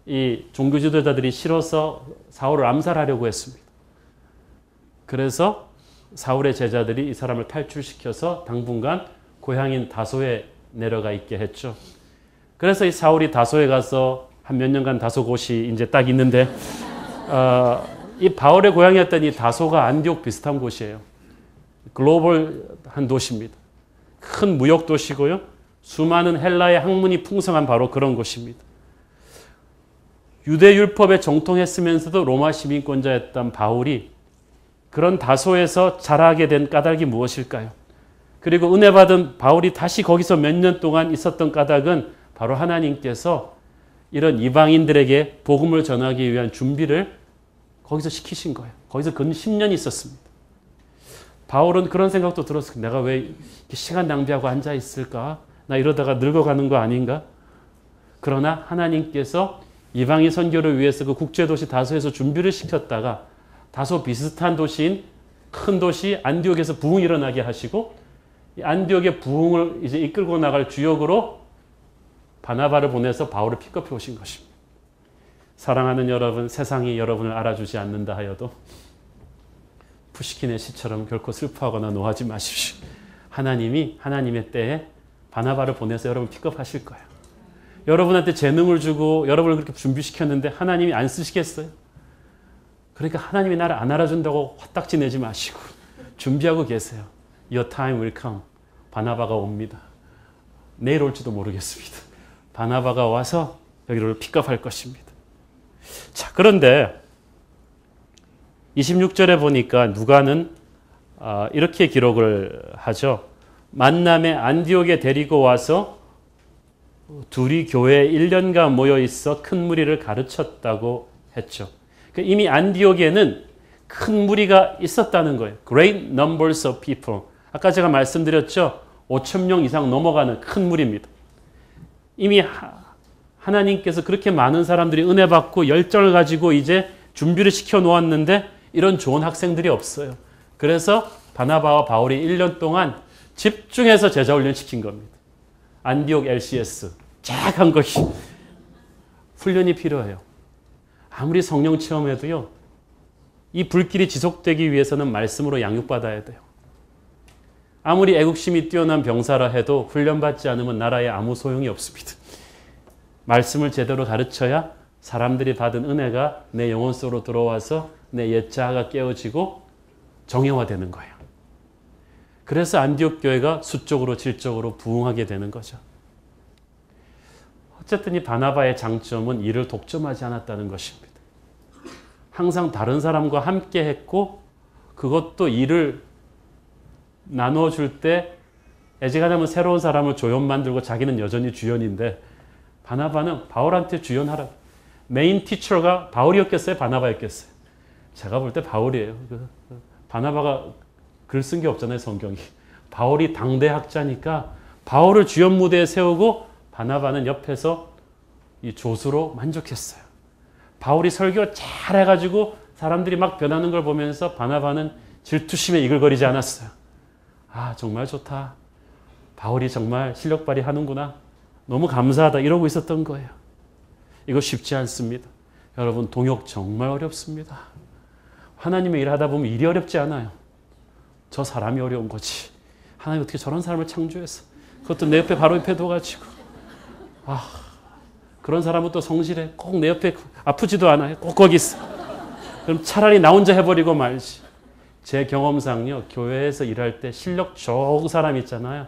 이 종교 지도자들이 싫어서 사울을 암살하려고 했습니다. 그래서 사울의 제자들이 이 사람을 탈출시켜서 당분간 고향인 다소에 내려가 있게 했죠. 그래서 이 사울이 다소에 가서 한 몇 년간 다소 곳이 이제 딱 있는데 이 바울의 고향이었던 이 다소가 안디옥 비슷한 곳이에요. 글로벌한 도시입니다. 큰 무역 도시고요. 수많은 헬라의 학문이 풍성한 바로 그런 곳입니다. 유대 율법에 정통했으면서도 로마 시민권자였던 바울이 그런 다소에서 자라게 된 까닭이 무엇일까요? 그리고 은혜 받은 바울이 다시 거기서 몇 년 동안 있었던 까닭은 바로 하나님께서 이런 이방인들에게 복음을 전하기 위한 준비를 거기서 시키신 거예요. 거기서 근 10년이 있었습니다. 바울은 그런 생각도 들었어요. 내가 왜 이렇게 시간 낭비하고 앉아 있을까? 나 이러다가 늙어가는 거 아닌가? 그러나 하나님께서 이방인 선교를 위해서 그 국제도시 다소에서 준비를 시켰다가 다소 비슷한 도시인 큰 도시 안디옥에서 부흥이 일어나게 하시고 이 안디옥의 부흥을 이제 이끌고 나갈 주역으로 바나바를 보내서 바울을 픽업해 오신 것입니다. 사랑하는 여러분, 세상이 여러분을 알아주지 않는다 하여도 푸시킨의 시처럼 결코 슬퍼하거나 노하지 마십시오. 하나님이 하나님의 때에 바나바를 보내서 여러분 픽업하실 거예요. 여러분한테 재능을 주고 여러분을 그렇게 준비시켰는데 하나님이 안 쓰시겠어요? 그러니까 하나님이 나를 안 알아준다고 화딱지 내지 마시고 준비하고 계세요. Your time will come. 바나바가 옵니다. 내일 올지도 모르겠습니다. 바나바가 와서 여기를 픽업할 것입니다. 자, 그런데 26절에 보니까 누가는 이렇게 기록을 하죠. 만남에 안디옥에 데리고 와서 둘이 교회에 1년간 모여 있어 큰 무리를 가르쳤다고 했죠. 그러니까 이미 안디옥에는 큰 무리가 있었다는 거예요. Great numbers of people. 아까 제가 말씀드렸죠. 5,000명 이상 넘어가는 큰 무리입니다. 이미 하나님께서 그렇게 많은 사람들이 은혜 받고 열정을 가지고 이제 준비를 시켜 놓았는데 이런 좋은 학생들이 없어요. 그래서 바나바와 바울이 1년 동안 집중해서 제자 훈련 시킨 겁니다. 안디옥 LCS 쫙 한 것이 훈련이 필요해요. 아무리 성령 체험해도요. 이 불길이 지속되기 위해서는 말씀으로 양육받아야 돼요. 아무리 애국심이 뛰어난 병사라 해도 훈련받지 않으면 나라에 아무 소용이 없습니다. 말씀을 제대로 가르쳐야 사람들이 받은 은혜가 내 영혼 속으로 들어와서 내 옛 자아가 깨어지고 정형화되는 거예요. 그래서 안디옥 교회가 수적으로 질적으로 부흥하게 되는 거죠. 어쨌든 이 바나바의 장점은 일을 독점하지 않았다는 것입니다. 항상 다른 사람과 함께 했고 그것도 일을 나눠줄 때 애지간하면 새로운 사람을 조연 만들고 자기는 여전히 주연인데 바나바는 바울한테 주연하라. 메인 티처가 바울이었겠어요? 바나바였겠어요? 제가 볼 때 바울이에요. 바나바가 글 쓴 게 없잖아요, 성경이. 바울이 당대 학자니까 바울을 주연 무대에 세우고 바나바는 옆에서 이 조수로 만족했어요. 바울이 설교 잘 해가지고 사람들이 막 변하는 걸 보면서 바나바는 질투심에 이글거리지 않았어요. 아, 정말 좋다. 바울이 정말 실력 발휘하는구나. 너무 감사하다. 이러고 있었던 거예요. 이거 쉽지 않습니다. 여러분, 동역 정말 어렵습니다. 하나님의 일을 하다 보면 일이 어렵지 않아요. 저 사람이 어려운 거지. 하나님 어떻게 저런 사람을 창조했어. 그것도 내 옆에 바로 옆에 둬가지고. 그런 사람은 또 성실해. 꼭 내 옆에 아프지도 않아요. 꼭 거기 있어. 그럼 차라리 나 혼자 해버리고 말지. 제 경험상요, 교회에서 일할 때 실력 좋은 사람 있잖아요.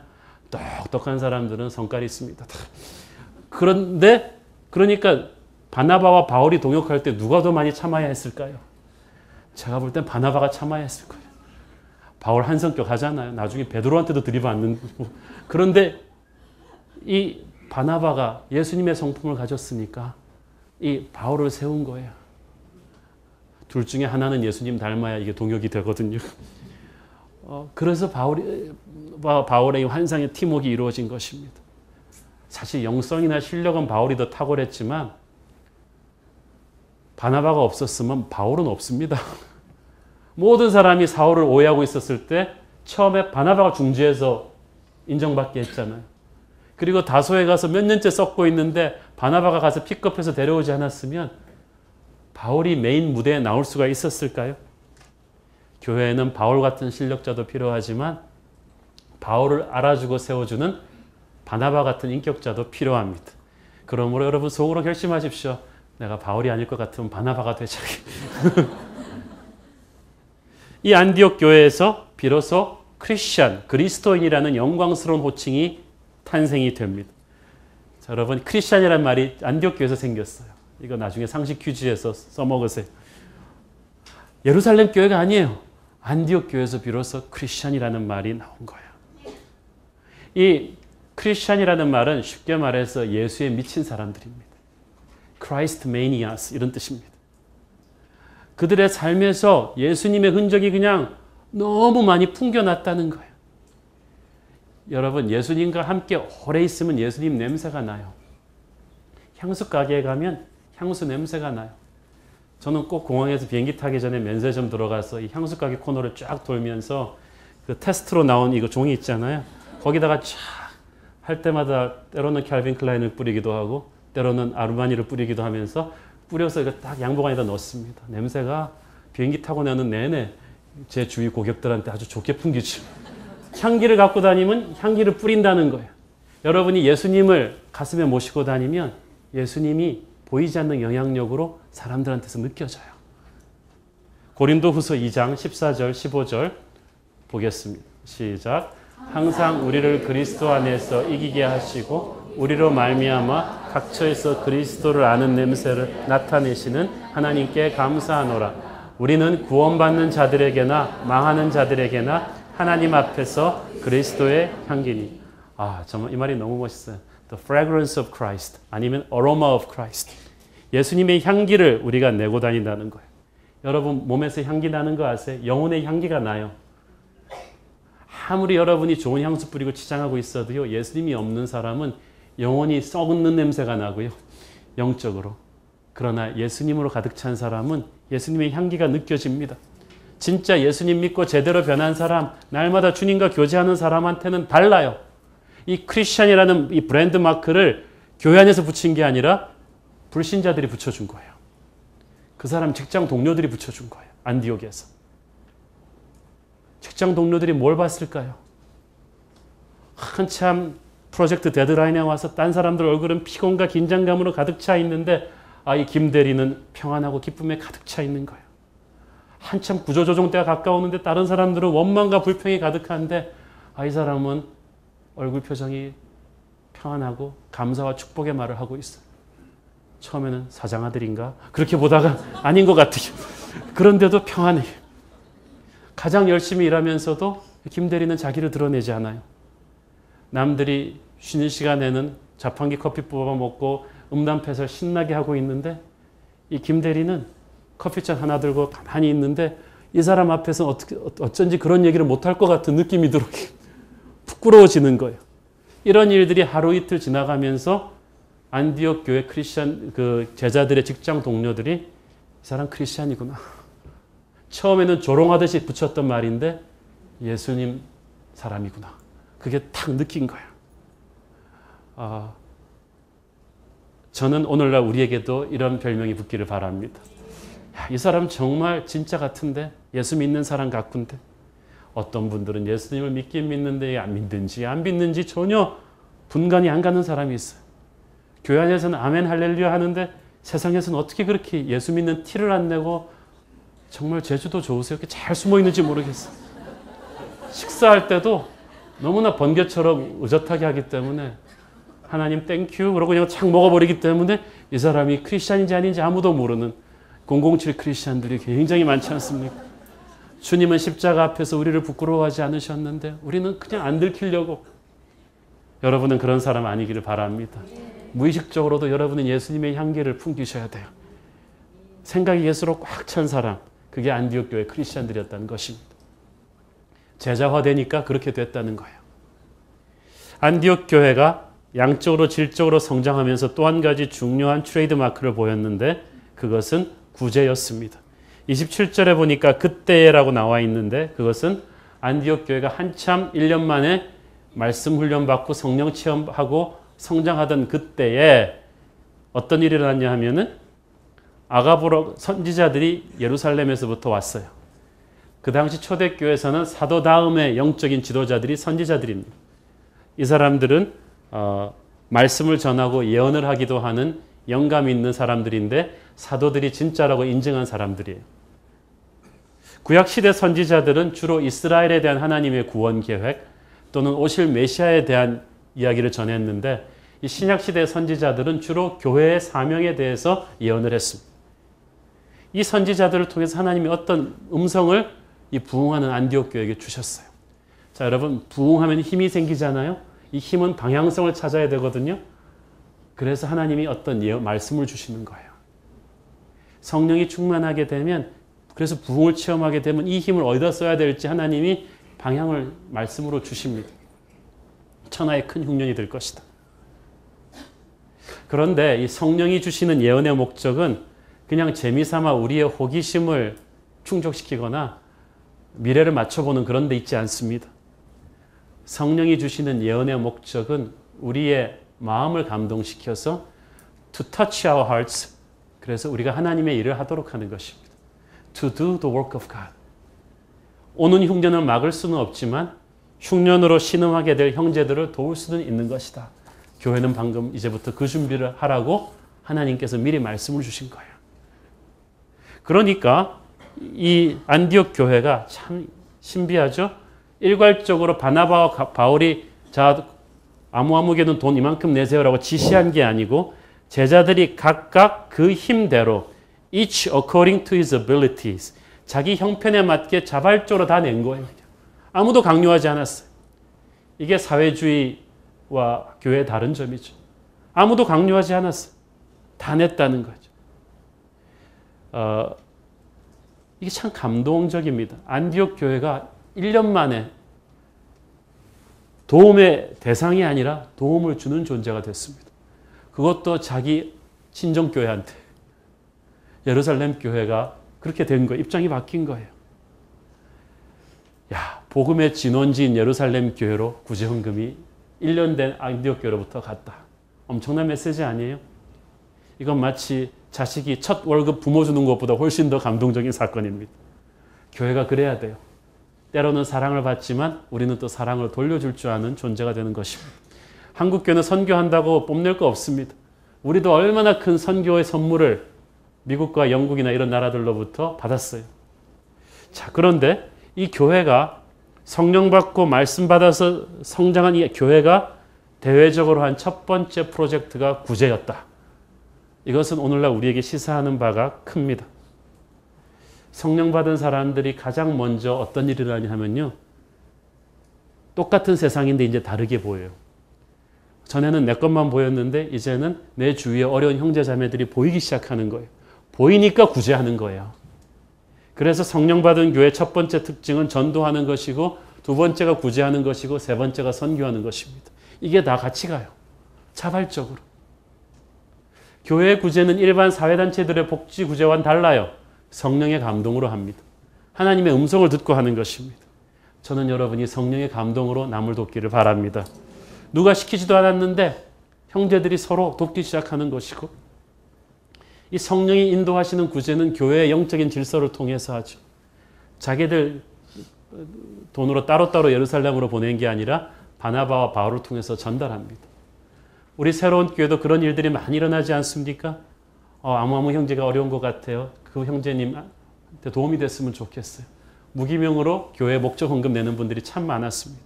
똑똑한 사람들은 성깔이 있습니다. 그런데, 그러니까 바나바와 바울이 동역할 때 누가 더 많이 참아야 했을까요? 제가 볼 땐 바나바가 참아야 했을 거예요. 바울 한 성격 하잖아요. 나중에 베드로한테도 들이받는. 그런데 이 바나바가 예수님의 성품을 가졌으니까 이 바울을 세운 거예요. 둘 중에 하나는 예수님 닮아야 이게 동역이 되거든요. 그래서 바울의 환상의 팀웍이 이루어진 것입니다. 사실 영성이나 실력은 바울이 더 탁월했지만 바나바가 없었으면 바울은 없습니다. 모든 사람이 사울을 오해하고 있었을 때 처음에 바나바가 중지해서 인정받게 했잖아요. 그리고 다소에 가서 몇 년째 썩고 있는데 바나바가 가서 픽업해서 데려오지 않았으면 바울이 메인 무대에 나올 수가 있었을까요? 교회에는 바울 같은 실력자도 필요하지만 바울을 알아주고 세워주는 바나바 같은 인격자도 필요합니다. 그러므로 여러분 속으로 결심하십시오. 내가 바울이 아닐 것 같으면 바나바가 되자. 이 안디옥 교회에서 비로소 크리스찬, 그리스도인이라는 영광스러운 호칭이 탄생이 됩니다. 자, 여러분 크리스찬이라는 말이 안디옥 교회에서 생겼어요. 이거 나중에 상식 퀴즈에서 써먹으세요. 예루살렘 교회가 아니에요. 안디옥 교회에서 비로소 크리스찬이라는 말이 나온 거예요. 이 크리스찬이라는 말은 쉽게 말해서 예수에 미친 사람들입니다. Christ manias 이런 뜻입니다. 그들의 삶에서 예수님의 흔적이 그냥 너무 많이 풍겨났다는 거예요. 여러분 예수님과 함께 오래 있으면 예수님 냄새가 나요. 향수 가게에 가면 향수 냄새가 나요. 저는 꼭 공항에서 비행기 타기 전에 면세점 들어가서 이 향수 가게 코너를 쫙 돌면서 그 테스트로 나온 이거 종이 있잖아요. 거기다가 쫙 할 때마다 때로는 캘빈 클라인을 뿌리기도 하고 때로는 아르마니를 뿌리기도 하면서 뿌려서 이거 딱 양복 안에다 넣습니다. 냄새가 비행기 타고 나는 내내 제 주위 고객들한테 아주 좋게 풍기죠. 향기를 갖고 다니면 향기를 뿌린다는 거예요. 여러분이 예수님을 가슴에 모시고 다니면 예수님이 보이지 않는 영향력으로 사람들한테서 느껴져요. 고린도후서 2장 14절 15절 보겠습니다. 시작. 항상 우리를 그리스도 안에서 이기게 하시고 우리로 말미암아 각처에서 그리스도를 아는 냄새를 나타내시는 하나님께 감사하노라. 우리는 구원받는 자들에게나 망하는 자들에게나 하나님 앞에서 그리스도의 향기니. 아, 정말 이 말이 너무 멋있어요. The fragrance of Christ 아니면 aroma of Christ. 예수님의 향기를 우리가 내고 다닌다는 거예요. 여러분 몸에서 향기 나는 거 아세요? 영혼의 향기가 나요. 아무리 여러분이 좋은 향수 뿌리고 치장하고 있어도요. 예수님이 없는 사람은 영혼이 썩는 냄새가 나고요. 영적으로. 그러나 예수님으로 가득 찬 사람은 예수님의 향기가 느껴집니다. 진짜 예수님 믿고 제대로 변한 사람, 날마다 주님과 교제하는 사람한테는 달라요. 이 크리스찬이라는 이 브랜드 마크를 교회 안에서 붙인 게 아니라 불신자들이 붙여준 거예요. 그 사람 직장 동료들이 붙여준 거예요. 안디옥에서. 직장 동료들이 뭘 봤을까요? 한참 프로젝트 데드라인에 와서 딴 사람들 얼굴은 피곤과 긴장감으로 가득 차 있는데 이 김 대리는 평안하고 기쁨에 가득 차 있는 거예요. 한참 구조조정 때가 가까우는데 다른 사람들은 원망과 불평이 가득한데 이 사람은 얼굴 표정이 평안하고 감사와 축복의 말을 하고 있어요. 처음에는 사장 아들인가? 그렇게 보다가 아닌 것 같아요. 그런데도 평안해요. 가장 열심히 일하면서도 김 대리는 자기를 드러내지 않아요. 남들이 쉬는 시간에는 자판기 커피 뽑아 먹고 음담패설 신나게 하고 있는데 이 김 대리는 커피잔 하나 들고 가만히 있는데 이 사람 앞에서 어쩐지 그런 얘기를 못할 것 같은 느낌이 들어요. 부끄러워지는 거예요. 이런 일들이 하루 이틀 지나가면서 안디옥 교회 크리스찬 그 제자들의 직장 동료들이 이 사람 크리스찬이구나. 처음에는 조롱하듯이 붙였던 말인데 예수님 사람이구나. 그게 탁 느낀 거예요. 저는 오늘날 우리에게도 이런 별명이 붙기를 바랍니다. 이 사람 정말 진짜 같은데 예수 믿는 사람 같군데 어떤 분들은 예수님을 믿긴 믿는데 안 믿는지 전혀 분간이 안 가는 사람이 있어요. 교회 안에서는 아멘 할렐루야 하는데 세상에서는 어떻게 그렇게 예수 믿는 티를 안 내고 정말 제주도 좋으세요? 이렇게 잘 숨어 있는지 모르겠어요. 식사할 때도 너무나 번개처럼 의젓하게 하기 때문에 하나님 땡큐 그러고 그냥 착 먹어버리기 때문에 이 사람이 크리스찬인지 아닌지 아무도 모르는 007 크리스찬들이 굉장히 많지 않습니까? 주님은 십자가 앞에서 우리를 부끄러워하지 않으셨는데 우리는 그냥 안 들키려고. 여러분은 그런 사람 아니기를 바랍니다. 무의식적으로도 여러분은 예수님의 향기를 풍기셔야 돼요. 생각이 예수로 꽉 찬 사람, 그게 안디옥 교회 크리스찬들이었다는 것입니다. 제자화되니까 그렇게 됐다는 거예요. 안디옥 교회가 양적으로 질적으로 성장하면서 또 한 가지 중요한 트레이드 마크를 보였는데 그것은 구제였습니다. 27절에 보니까 그때라고 나와 있는데 그것은 안디옥 교회가 한참 1년 만에 말씀 훈련 받고 성령 체험하고 성장하던 그때에 어떤 일이 일어났냐 하면은 아가보로 선지자들이 예루살렘에서부터 왔어요. 그 당시 초대교회에서는 사도 다음의 영적인 지도자들이 선지자들입니다. 이 사람들은 말씀을 전하고 예언을 하기도 하는 영감이 있는 사람들인데 사도들이 진짜라고 인정한 사람들이에요. 구약시대 선지자들은 주로 이스라엘에 대한 하나님의 구원 계획 또는 오실 메시아에 대한 이야기를 전했는데 이 신약시대 선지자들은 주로 교회의 사명에 대해서 예언을 했습니다. 이 선지자들을 통해서 하나님이 어떤 음성을 이 부흥하는 안디옥 교회에게 주셨어요. 자, 여러분, 부흥하면 힘이 생기잖아요. 이 힘은 방향성을 찾아야 되거든요. 그래서 하나님이 어떤 말씀을 주시는 거예요. 성령이 충만하게 되면, 그래서 부흥을 체험하게 되면 이 힘을 어디다 써야 될지 하나님이 방향을 말씀으로 주십니다. 천하의 큰 흉년이 될 것이다. 그런데 이 성령이 주시는 예언의 목적은 그냥 재미삼아 우리의 호기심을 충족시키거나 미래를 맞춰보는 그런 데 있지 않습니다. 성령이 주시는 예언의 목적은 우리의 마음을 감동시켜서 to touch our hearts, 그래서 우리가 하나님의 일을 하도록 하는 것입니다. To do the work of God. 오는 흉년을 막을 수는 없지만 흉년으로 신음하게 될 형제들을 도울 수는 있는 것이다. 교회는 방금 이제부터 그 준비를 하라고 하나님께서 미리 말씀을 주신 거예요. 그러니까 이 안디옥 교회가 참 신비하죠. 일괄적으로 바나바와 바울이 자 아무개는 돈 이만큼 내세요라고 지시한 게 아니고 제자들이 각각 그 힘대로 each according to his abilities 자기 형편에 맞게 자발적으로 다 낸 거예요. 아무도 강요하지 않았어요. 이게 사회주의와 교회의 다른 점이죠. 아무도 강요하지 않았어요. 다 냈다는 거죠. 이게 참 감동적입니다. 안디옥 교회가 1년 만에 도움의 대상이 아니라 도움을 주는 존재가 됐습니다. 그것도 자기 친정교회한테. 예루살렘 교회가 그렇게 된 거예요. 입장이 바뀐 거예요. 야, 복음의 진원지인 예루살렘 교회로 구제헌금이 1년 된 안디옥 교회로부터 갔다. 엄청난 메시지 아니에요? 이건 마치 자식이 첫 월급 부모 주는 것보다 훨씬 더 감동적인 사건입니다. 교회가 그래야 돼요. 때로는 사랑을 받지만 우리는 또 사랑을 돌려줄 줄 아는 존재가 되는 것입니다. 한국교회는 선교한다고 뽐낼 거 없습니다. 우리도 얼마나 큰 선교의 선물을 미국과 영국이나 이런 나라들로부터 받았어요. 자, 그런데 이 교회가 성령 받고 말씀 받아서 성장한 이 교회가 대외적으로 한 첫 번째 프로젝트가 구제였다. 이것은 오늘날 우리에게 시사하는 바가 큽니다. 성령 받은 사람들이 가장 먼저 어떤 일을 하냐 하면요. 똑같은 세상인데 이제 다르게 보여요. 전에는 내 것만 보였는데 이제는 내 주위에 어려운 형제 자매들이 보이기 시작하는 거예요. 보이니까 구제하는 거예요. 그래서 성령 받은 교회의 첫 번째 특징은 전도하는 것이고 두 번째가 구제하는 것이고 세 번째가 선교하는 것입니다. 이게 다 같이 가요. 자발적으로. 교회의 구제는 일반 사회단체들의 복지 구제와는 달라요. 성령의 감동으로 합니다. 하나님의 음성을 듣고 하는 것입니다. 저는 여러분이 성령의 감동으로 남을 돕기를 바랍니다. 누가 시키지도 않았는데 형제들이 서로 돕기 시작하는 것이고 이 성령이 인도하시는 구제는 교회의 영적인 질서를 통해서 하죠. 자기들 돈으로 따로따로 예루살렘으로 보낸 게 아니라 바나바와 바울을 통해서 전달합니다. 우리 새로운 교회도 그런 일들이 많이 일어나지 않습니까? 아무 형제가 어려운 것 같아요. 그 형제님 도움이 됐으면 좋겠어요. 무기명으로 교회 목적 헌금 내는 분들이 참 많았습니다.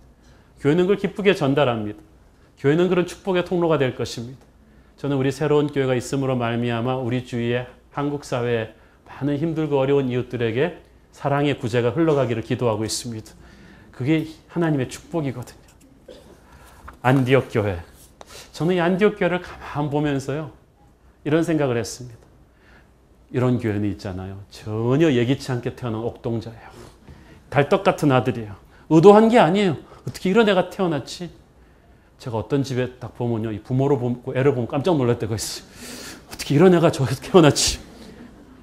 교회는 그걸 기쁘게 전달합니다. 교회는 그런 축복의 통로가 될 것입니다. 저는 우리 새로운 교회가 있음으로 말미암아 우리 주위의 한국 사회에 많은 힘들고 어려운 이웃들에게 사랑의 구제가 흘러가기를 기도하고 있습니다. 그게 하나님의 축복이거든요. 안디옥 교회. 저는 이 안디옥 교회를 가만 보면서요, 이런 생각을 했습니다. 이런 교회는 있잖아요. 전혀 예기치 않게 태어난 옥동자예요. 달떡 같은 아들이에요. 의도한 게 아니에요. 어떻게 이런 애가 태어났지? 제가 어떤 집에 딱 보면요, 이 부모를 보고 애를 보면 깜짝 놀랄 때가 있어요. 어떻게 이런 애가 저렇게 태어났지?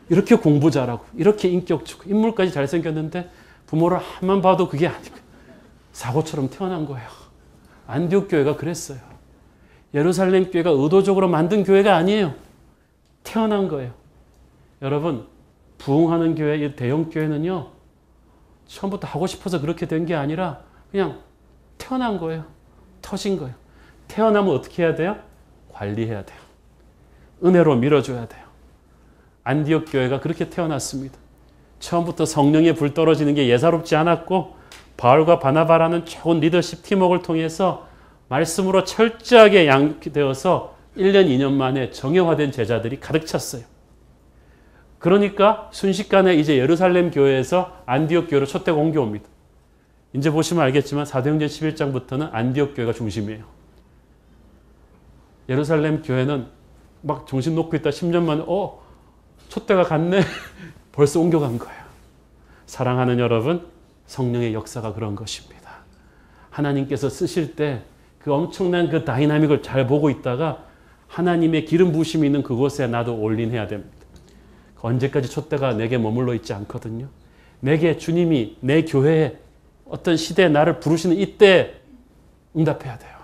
이렇게 공부 잘하고, 이렇게 인격 좋고, 인물까지 잘생겼는데 부모를 한번 봐도 그게 아니고 사고처럼 태어난 거예요. 안디옥 교회가 그랬어요. 예루살렘 교회가 의도적으로 만든 교회가 아니에요. 태어난 거예요. 여러분, 부흥하는 교회, 이 대형 교회는요, 처음부터 하고 싶어서 그렇게 된 게 아니라 그냥 태어난 거예요. 터진 거예요. 태어나면 어떻게 해야 돼요? 관리해야 돼요. 은혜로 밀어줘야 돼요. 안디옥 교회가 그렇게 태어났습니다. 처음부터 성령의 불 떨어지는 게 예사롭지 않았고, 바울과 바나바라는 좋은 리더십 팀워크를 통해서 말씀으로 철저하게 양육되어서 1년, 2년 만에 정형화된 제자들이 가득 찼어요. 그러니까 순식간에 이제 예루살렘 교회에서 안디옥 교회로 촛대가 옮겨옵니다. 이제 보시면 알겠지만 사도행전 11장부터는 안디옥 교회가 중심이에요. 예루살렘 교회는 막 정신 놓고 있다 10년 만에 촛대가 갔네. 벌써 옮겨간 거예요. 사랑하는 여러분, 성령의 역사가 그런 것입니다. 하나님께서 쓰실 때 그 엄청난 그 다이나믹을 잘 보고 있다가 하나님의 기름 부으심이 있는 그곳에 나도 올인해야 됩니다. 언제까지 촛대가 내게 머물러 있지 않거든요. 내게 주님이 내 교회에 어떤 시대에 나를 부르시는 이때 응답해야 돼요.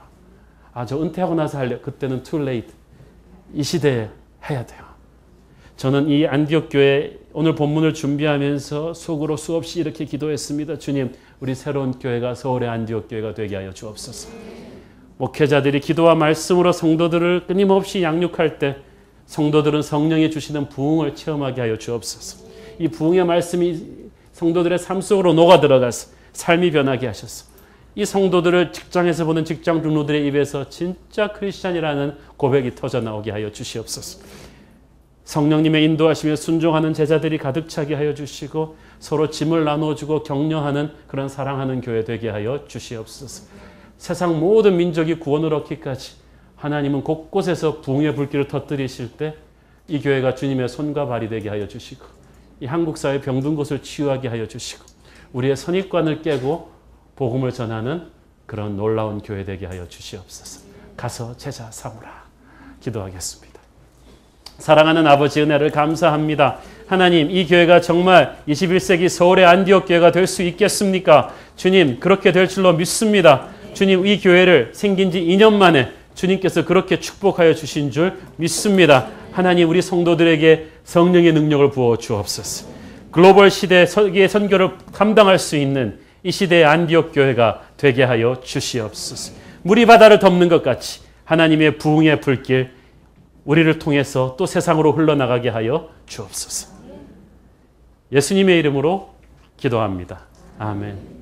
저 은퇴하고 나서 할래. 그때는 too late. 이 시대에 해야 돼요. 저는 이 안디옥 교회 오늘 본문을 준비하면서 속으로 수없이 이렇게 기도했습니다. 주님, 우리 새로운 교회가 서울의 안디옥 교회가 되게 하여 주옵소서. 목회자들이 기도와 말씀으로 성도들을 끊임없이 양육할 때 성도들은 성령이 주시는 부흥을 체험하게 하여 주옵소서. 이 부흥의 말씀이 성도들의 삶 속으로 녹아 들어가서 삶이 변하게 하셔서 이 성도들을 직장에서 보는 직장 동료들의 입에서 진짜 크리스찬이라는 고백이 터져 나오게 하여 주시옵소서. 성령님의 인도하심에 순종하는 제자들이 가득 차게 하여 주시고 서로 짐을 나눠주고 격려하는 그런 사랑하는 교회 되게 하여 주시옵소서. 세상 모든 민족이 구원을 얻기까지 하나님은 곳곳에서 부흥의 불길을 터뜨리실 때 이 교회가 주님의 손과 발이 되게 하여 주시고 이 한국 사회 병든 곳을 치유하게 하여 주시고 우리의 선입관을 깨고 복음을 전하는 그런 놀라운 교회 되게 하여 주시옵소서. 가서 제자 삼으라. 기도하겠습니다. 사랑하는 아버지, 은혜를 감사합니다. 하나님, 이 교회가 정말 21세기 서울의 안디옥 교회가 될 수 있겠습니까? 주님, 그렇게 될 줄로 믿습니다. 주님, 이 교회를 생긴 지 2년 만에 주님께서 그렇게 축복하여 주신 줄 믿습니다. 하나님, 우리 성도들에게 성령의 능력을 부어 주옵소서. 글로벌 시대 세계 선교를 감당할 수 있는 이 시대의 안디옥 교회가 되게 하여 주시옵소서. 물이 바다를 덮는 것 같이 하나님의 부흥의 불길 우리를 통해서 또 세상으로 흘러나가게 하여 주옵소서. 예수님의 이름으로 기도합니다. 아멘.